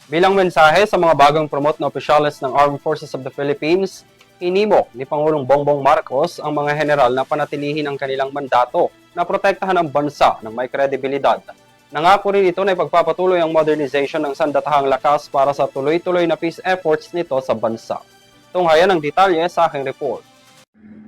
Bilang mensahe sa mga bagong promote na opisyales ng Armed Forces of the Philippines, hinimok ni Pangulong Bongbong Marcos ang mga general na panatilihin ang kanilang mandato na protektahan ang bansa ng may kredibilidad. Nangako rin ito na ipagpapatuloy ang modernization ng sandatahang lakas para sa tuloy-tuloy na peace efforts nito sa bansa. Tunghayan ang detalye sa aking report.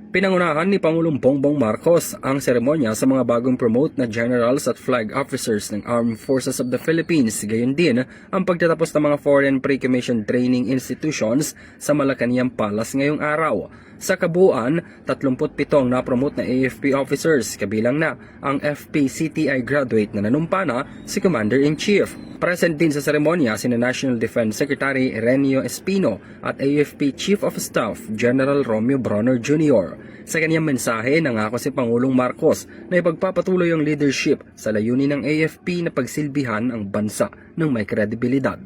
Pinangunahan ni Pangulong Bongbong Marcos ang seremonya sa mga bagong promote na generals at flag officers ng Armed Forces of the Philippines, gayon din ang pagtatapos ng mga Foreign Pre-Commissioned Training Institutions sa Malacañang Palace ngayong araw. Sa kabuuan, 37 na-promote na AFP officers, kabilang na ang FP-CTI graduate na nanumpana si Commander-in-Chief. Present din sa seremonya sina National Defense Secretary Renio Espino at AFP Chief of Staff General Romeo Bronner Jr. Sa kanyang mensahe, nangako si Pangulong Marcos na ipagpapatuloy ang leadership sa layunin ng AFP na pagsilbihan ang bansa ng may kredibilidad.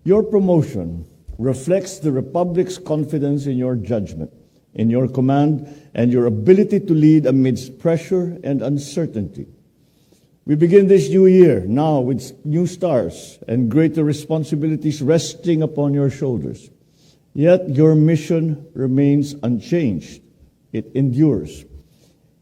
Your promotion reflects the Republic's confidence in your judgment, in your command, and your ability to lead amidst pressure and uncertainty. We begin this new year now with new stars and greater responsibilities resting upon your shoulders. Yet your mission remains unchanged. It endures.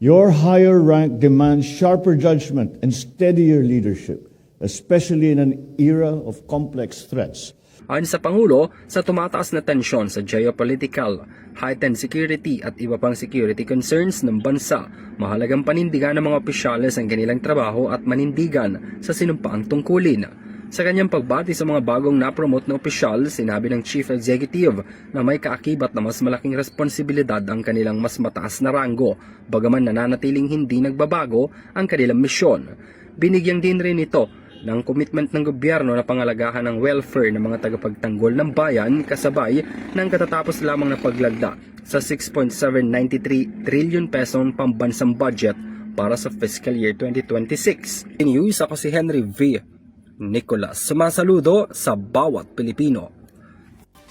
Your higher rank demands sharper judgment and steadier leadership, especially in an era of complex threats. Ayon sa Pangulo, sa tumataas na tensyon sa geopolitical, heightened security at iba pang security concerns ng bansa, mahalagang panindigan ng mga opisyales ang kanilang trabaho at manindigan sa sinumpaang tungkulin. Sa kanyang pagbati sa mga bagong na-promote na opisyal, sinabi ng Chief Executive na may kaakibat na mas malaking responsibilidad ang kanilang mas mataas na ranggo, bagaman nananatiling hindi nagbabago ang kanilang misyon. Binigyang din rin ito ng commitment ng gobyerno na pangalagahan ng welfare ng mga tagapagtanggol ng bayan kasabay ng katatapos lamang na paglagda sa 6.793 trillion pesong pambansang budget para sa fiscal year 2026. In news, ako si Henry V. Nicolas, sumasaludo sa bawat Pilipino.